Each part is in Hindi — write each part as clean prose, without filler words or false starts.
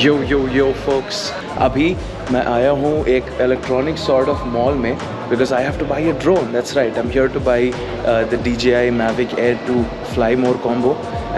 Yo folks, अभी मैं आया हूँ एक इलेक्ट्रॉनिक सॉर्ट ऑफ मॉल में because I have to buy a drone. That's right, I'm here to buy the DJI Mavic Air 2 Fly More combo.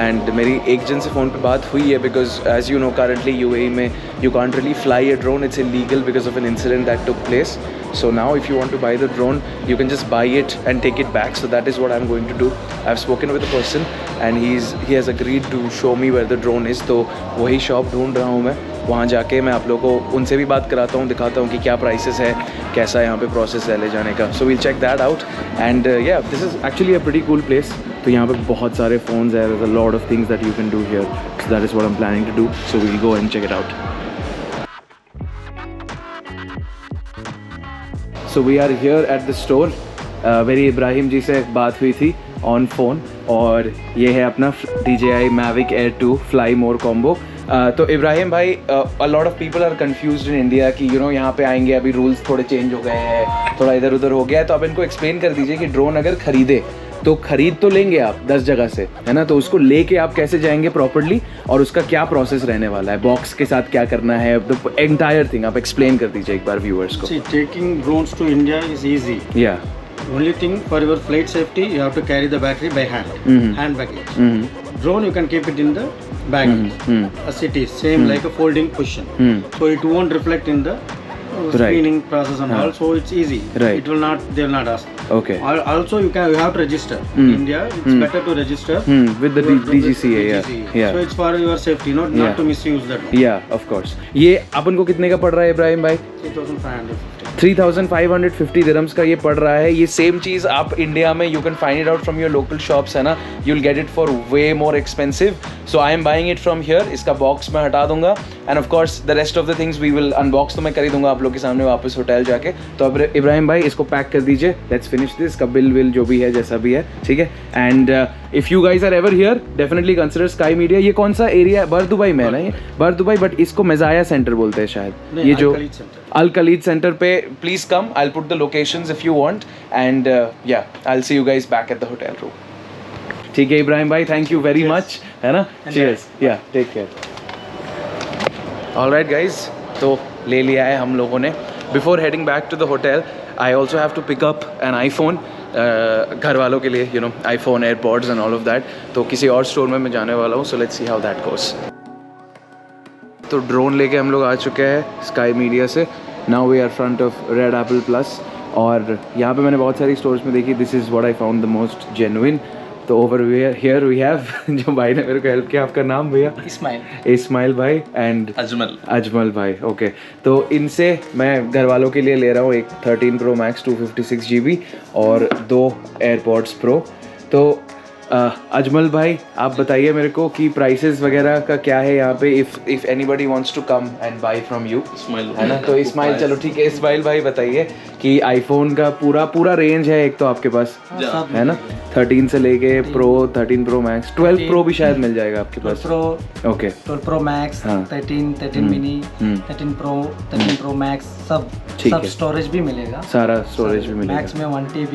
And मेरी एक जन से फ़ोन पे बात हुई है because as you know currently UAE में you can't really fly a drone. It's illegal because of an incident that took place. So now if you want to buy the drone, you can just buy it and take it back. So that is what I'm going to do. I've spoken with a person and he has agreed to show me where the drone is. तो वही शॉप ढूंढ रहा हूँ मैं, वहाँ जाके मैं आप लोगों को उनसे भी बात कराता हूँ, दिखाता हूँ कि क्या प्राइसेस है, कैसा यहाँ पे प्रोसेस है ले जाने का. So we'll check that out. And yeah, this is actually a pretty cool place. तो यहाँ पे बहुत सारे फ़ोन्स हैं. There's a lot of things that you can do here. So that is what I'm planning to do. So we'll go and check it out. So we are here at the store. मेरी इब्राहिम जी से बात हुई थी ऑन फ़ोन और ये है अपना DJI Mavic Air 2 Fly More combo. तो इब्राहिम भाई, a lot of people are confused in India कि you know यहाँ पे आएंगे, अभी रूल्स थोड़े चेंज हो गए हैं, थोड़ा इधर उधर हो गया है, तो आप इनको एक्सप्लेन कर दीजिए कि ड्रोन अगर ख़रीदे तो ख़रीद तो लेंगे आप 10 जगह से, है ना, तो उसको लेके आप कैसे जाएंगे प्रॉपर्ली और उसका क्या प्रोसेस रहने वाला है, बॉक्स के साथ क्या करना है, द एंटायर थिंग आप एक्सप्लेन कर दीजिए एक बार व्यूअर्स को. Taking drones to India is easy. या Only thing for your flight safety, you have to carry the battery by hand, hand baggage. Drone, you can keep it in the baggage, as it is, same like a folding cushion. So it won't reflect in the screening process and all. So it's easy. Right. It will not. They will not ask. Okay. Also, you have to register. In India, it's better to register with the DGCA. Yeah. So it's for your safety, not to misuse that. Yeah, of course. ये अपन को कितने का पड़ रहा है इब्राहिम भाई? 3,550 दिरहम्स का ये पड़ रहा है. ये सेम चीज़ आप इंडिया में you can find it out from your local shops, है ना, you will get it for way more expensive. So I am buying it from here. इसका बॉक्स मैं हटा दूंगा and of course the rest of the things we will unbox तो मैं कर ही दूंगा आप लोग के सामने वापस होटल जाके. तो अब इब्राहिम भाई इसको पैक कर दीजिए. Let's finish this. का बिल जो भी है जैसा भी है ठीक है. And if you guys are ever here definitely consider Sky Media. ये कौन सा एरिया है? बर दुबई में है ना ये? बर दुबई, बट इसको मज़ाया सेंटर बोलते हैं शायद. ये जो Al Khalid Center पे please come. I'll put the locations if you want and yeah, I'll see you guys back at the hotel room. ठीक है इब्राहिम भाई, thank you very much, है ना. Cheers. Yeah, take care. All right guys, तो ले लिया है हम लोगों ने. Before heading back to the hotel, I also have to pick up an iPhone. घर वालों के लिए you know iPhone, AirPods and all of that. तो किसी और स्टोर में मैं जाने वाला हूँ. So let's see how that goes. तो ड्रोन लेके हम लोग आ चुके हैं स्काई मीडिया से. Now we are front of Red Apple Plus. और यहाँ पे मैंने बहुत सारी स्टोर्स में देखी. This is what I found the most genuine. So over here we have जो भाई ने मेरे को हेल्प किया. आपका नाम भैया? इस्माइल भाई एंड अजमल भाई. ओके, तो इनसे मैं घर वालों के लिए ले रहा हूँ एक 13 Pro Max 256 GB और 2 AirPods Pro. तो अजमल भाई आप बताइए मेरे को कि प्राइसेस वगैरह का क्या है यहाँ पे, if anybody wants to come and buy from you, है ना. तो इस्माइल, चलो ठीक है इस्माइल भाई बताइए कि आईफोन का पूरा रेंज है एक तो आपके पास, है ना, 13 से लेके प्रो, 13 Pro Max, 12 Pro भी शायद मिल जाएगा आपके पास. Okay, 12 Pro Max, 13 mini, 13 Pro Max, सब स्टोरेज भी मिलेगा. सारा स्टोरेज भी मिलेगा. मैक्स में 1 TB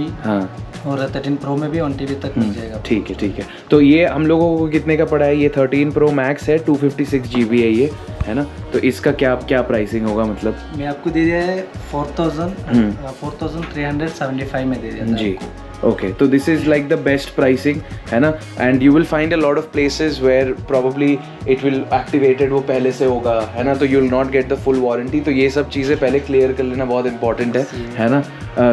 और 13 Pro में भी 1 TB तक मिल जाएगा. ठीक है. तो ये हम लोगों को कितने का पड़ा है? ये 13 Pro Max है, 256 GB है ये, है ना. तो इसका क्या प्राइसिंग होगा? मतलब मैं आपको दे दिया है 4,375 में दे दिया जी. ओके, तो this is like the best pricing, है ना. And you will find a lot of places where probably it will activated वो पहले से होगा, है ना, तो you will not get the full warranty. तो ये सब चीज़ें पहले क्लियर कर लेना बहुत इंपॉर्टेंट है ना.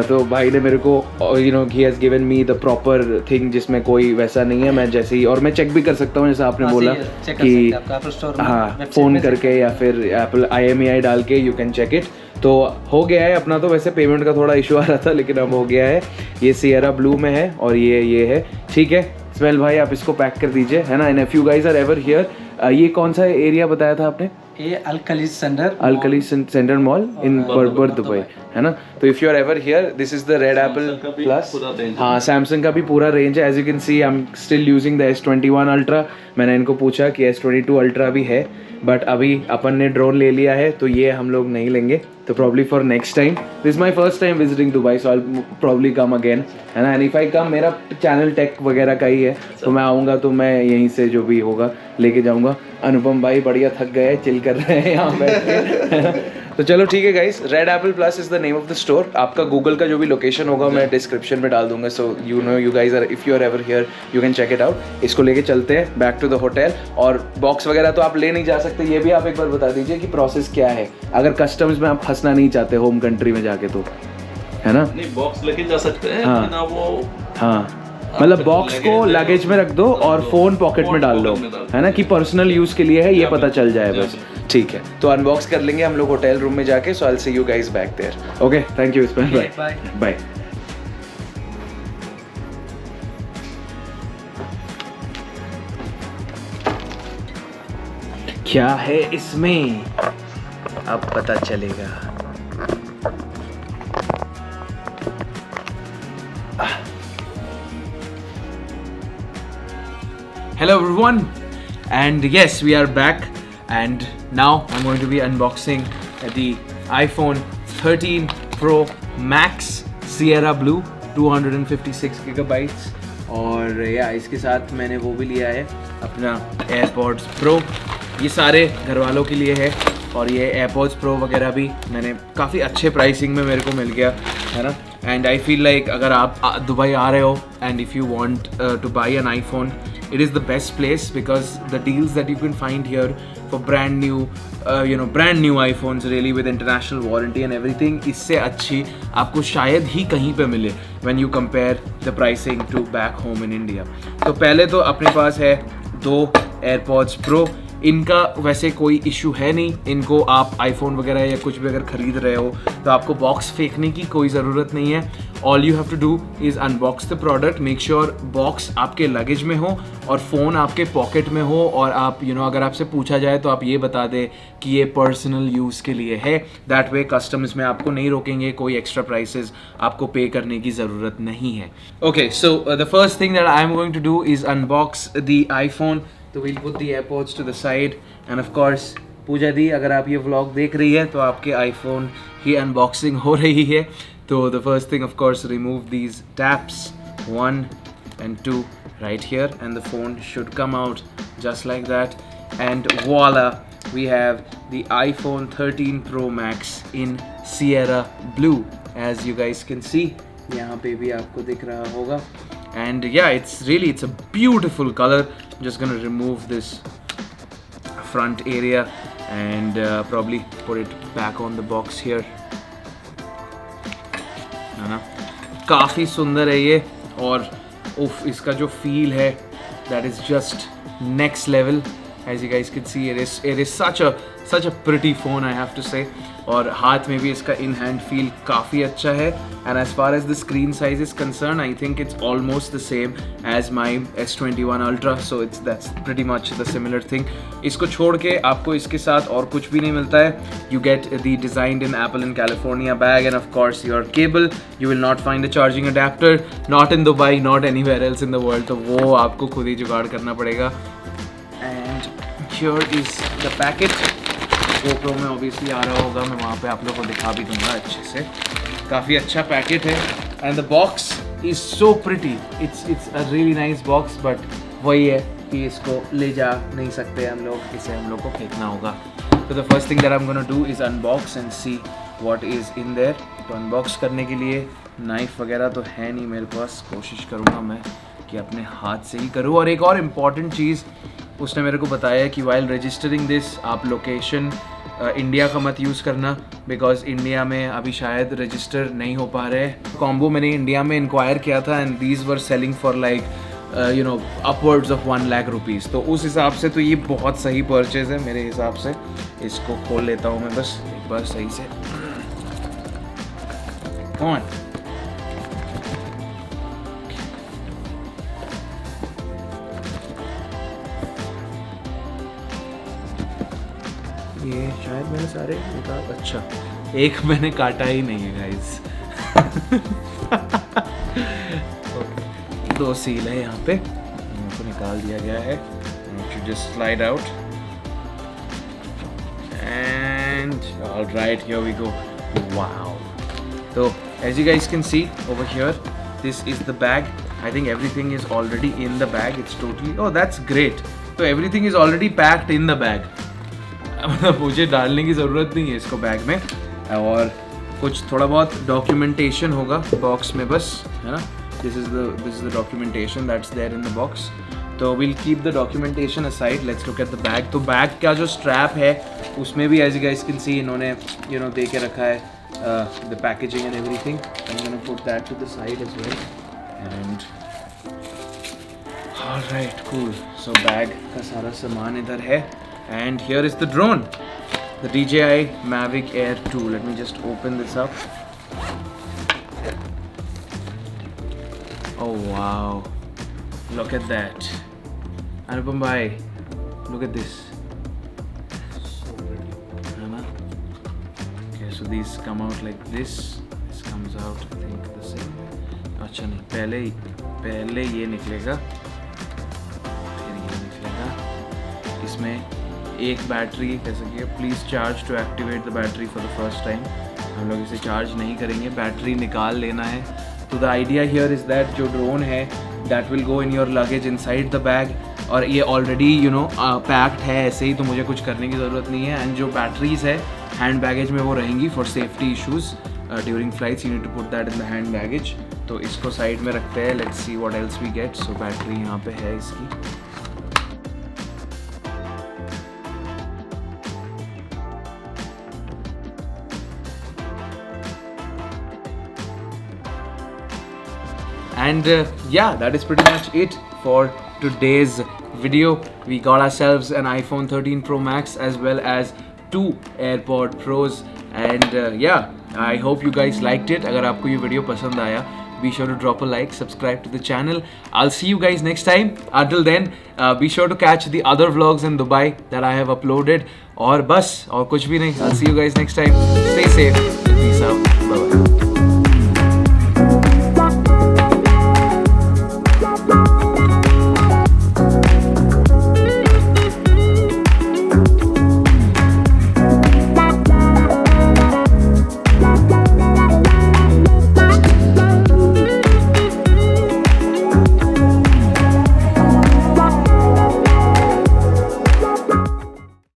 तो भाई ने मेरे को you know he has given me the proper thing जिसमें कोई वैसा नहीं है. मैं जैसे ही, और मैं चेक भी कर सकता हूँ जैसा आपने बोला कि हाँ फ़ोन करके या फिर एप्पल IMEI डाल के यू कैन चेक इट. तो हो गया है अपना. तो वैसे पेमेंट का थोड़ा इशू आ रहा था लेकिन अब हो गया है. ये सियरा ब्लू में है और ये है. ठीक है इस्माइल भाई आप इसको पैक कर दीजिए, है ना. And if you guys are ever here, ये कौन सा एरिया बताया था आपने? ये अल खलीज सेंटर मॉल इन बर दुबई, है ना. तो if you are ever here, this is the Red Apple Plus. हाँ, सैमसंग का भी पूरा रेंज है. As you can see I am still using the S21 Ultra. मैंने इनको पूछा कि S22 Ultra भी है, बट अभी अपन ने ड्रोन ले लिया है तो ये हम लोग नहीं लेंगे. तो probably for next time, this is my first time visiting Dubai, so I probably come again, है ना. एंड इफ आई कम, मेरा चैनल टेक वगैरह का ही है, तो मैं आऊँगा तो मैं यहीं से जो भी होगा लेके जाऊँगा. अनुपम भाई बढ़िया थक गए, चिल कर रहे हैं यहाँ बैठ के। तो चलो ठीक है guys, red Apple plus is the name of the store. आपका गूगल का जो भी लोकेशन होगा मैं डिस्क्रिप्शन में डाल दूंगा, so you know you guys are if you are ever here you can check it out. इसको लेके चलते हैं बैक टू द होटल। और बॉक्स वगैरह तो आप ले नहीं जा सकते, ये भी आप एक बार बता दीजिए कि प्रोसेस क्या है, अगर कस्टम्स में आप फंसना नहीं चाहते होम कंट्री में जाके, तो है ना? नहीं, बॉक्स लेके जा सकते हैं। हाँ। बिना वो हाँ, मतलब बॉक्स को लगेज में रख दो और फोन पॉकेट में डाल लो, है ना, कि पर्सनल यूज के लिए है, ये पता चल जाए बस। ठीक है, तो अनबॉक्स कर लेंगे हम लोग होटल रूम में जाके। So I will see you guys back there. Okay, thank you Ismail भाई, बाय बाय। क्या है इसमें अब पता चलेगा। Hello everyone, and yes, we are back, and now I'm going to be unboxing the iPhone 13 Pro Max Sierra Blue 256 GB। और या इसके साथ मैंने वो भी लिया है अपना AirPods Pro। ये सारे घर वालों के लिए है, और ये AirPods Pro वगैरह भी मैंने काफ़ी अच्छे प्राइसिंग में मेरे को मिल गया, है ना। एंड आई फील लाइक अगर आप दुबई आ रहे हो and if you want to buy an iPhone, it is the best place because the deals that you can find here for brand new iPhones really with international warranty and everything, इससे अच्छी आपको शायद ही कहीं पे मिले when you compare the pricing to back home in India। तो पहले तो अपने पास है 2 AirPods Pro। इनका वैसे कोई इशू है नहीं, इनको आप आईफोन वगैरह या कुछ भी अगर ख़रीद रहे हो तो आपको बॉक्स फेंकने की कोई ज़रूरत नहीं है। All you have to do is unbox the product, make sure box आपके लगेज में हो और फ़ोन आपके पॉकेट में हो, और आप अगर आपसे पूछा जाए तो आप ये बता दें कि ये पर्सनल यूज़ के लिए है। दैट वे कस्टम्स में आपको नहीं रोकेंगे, कोई एक्स्ट्रा प्राइसेस आपको पे करने की ज़रूरत नहीं है। Okay, so the first thing that I am going to do is unbox the iPhone. तो we'll put the AirPods to the side, and of course पूजा दी अगर आप ये व्लॉग देख रही है तो आपके आईफोन की अनबॉक्सिंग हो रही है। तो the first thing of course, remove these taps 1 and 2 right here, and the phone should come out just like that, and voila, we have the iPhone 13 Pro Max in Sierra Blue, as you guys can see, यहाँ पे भी आपको दिख रहा होगा। And yeah, it's a beautiful color. Just gonna remove this front area and probably put it back on the box here, है ना। काफ़ी सुंदर है ये, और उफ, इसका जो फील है that is just next level। As you guys can see, it is such a pretty phone, I have to say। और हाथ में भी इसका इन हैंड फील काफ़ी अच्छा है। And as far as the screen size is concerned, I think it's almost the same as my S21 Ultra, so that's pretty much the similar thing. इसको छोड़ के आपको इसके साथ और कुछ भी नहीं मिलता है। You get the designed in apple in California bag, and of course your cable. You will not find a charging adapter, not in Dubai, not anywhere else in the world, तो वो आपको खुद ही जुगाड़ करना पड़ेगा। And here is the packet. GoPro में ऑब्वियसली आ रहा होगा, मैं वहाँ पे आप लोगों को दिखा भी दूंगा अच्छे से। काफ़ी अच्छा पैकेट है, and the box is so pretty. It's a really nice box, but वही है कि इसको ले जा नहीं सकते हम लोग, इसे हम लोग को फेंकना होगा। तो the first thing that I am gonna do is unbox and see what is in their. तो अनबॉक्स करने के लिए नाइफ वगैरह तो है नहीं मेरे पास, कोशिश करूँगा मैं कि अपने हाथ से ही करूँ। और एक और इम्पॉर्टेंट चीज़ उसने मेरे को बताया कि वाइल रजिस्टरिंग दिस, आप लोकेशन इंडिया का मत यूज़ करना, बिकॉज इंडिया में अभी शायद रजिस्टर नहीं हो पा रहे। कॉम्बो मैंने इंडिया में इंक्वायर किया था, and these were selling for like upwards of 1 lakh rupees. तो उस हिसाब से तो ये बहुत सही परचेज़ है मेरे हिसाब से। इसको खोल लेता हूँ मैं बस एक बार सही से। कौन ये शायद मैंने सारे निकाल, अच्छा एक मैंने काटा ही नहीं है गाइस। दो सील है यहाँ पे, इनको निकाल दिया गया है। Just slide out and alright, here we go. Wow, तो as you guys can see over here, this is the bag. I think everything is already in the bag. It's totally, oh that's great, तो everything is already packed in the bag, मतलब मुझे डालने की ज़रूरत नहीं है इसको बैग में। और कुछ थोड़ा बहुत डॉक्यूमेंटेशन होगा बॉक्स में बस, है ना। This is the documentation that's there in the box. तो will keep the documentation aside, let's look at the bag. तो बैग का जो स्ट्रैप है उसमें भी as you guys can see इन्होंने दे के रखा है the packaging and everything. I am gonna put that to the side as well and alright cool. So bag का सारा सामान इधर है and here is the drone, the DJI Mavic Air 2. Let me just open this up. Oh wow, look at that. Anupam bhai, look at this. Okay, so these come out like this. This comes out I think the same way. अच्छा नहीं, पहले ये निकलेगा, फिर ये निकलेगा। इसमें एक बैटरी कैसे कि please charge to activate the battery for the first time. हम लोग इसे चार्ज नहीं करेंगे, बैटरी निकाल लेना है। तो the idea here is that जो ड्रोन है that will go in your luggage inside the bag, और ये ऑलरेडी पैक्ड है ऐसे ही, तो मुझे कुछ करने की ज़रूरत नहीं है। एंड जो बैटरीज़ है हैंड बैगेज में वो रहेंगी for safety issues during flights, you need to put that in the hand baggage. तो इसको साइड में रखते हैं, let's see what else we get. So battery यहाँ पे है इसकी। And yeah, that is pretty much it for today's video. We got ourselves an iPhone 13 Pro Max as well as 2 AirPod Pros and yeah, I hope you guys liked it. अगर आपको ये वीडियो पसंद आया, be sure to drop a like, subscribe to the channel. I'll see you guys next time. Until then, be sure to catch the other vlogs in Dubai that I have uploaded. और बस और कुछ भी नहीं. I'll see you guys next time. Stay safe. Peace out. Bye bye.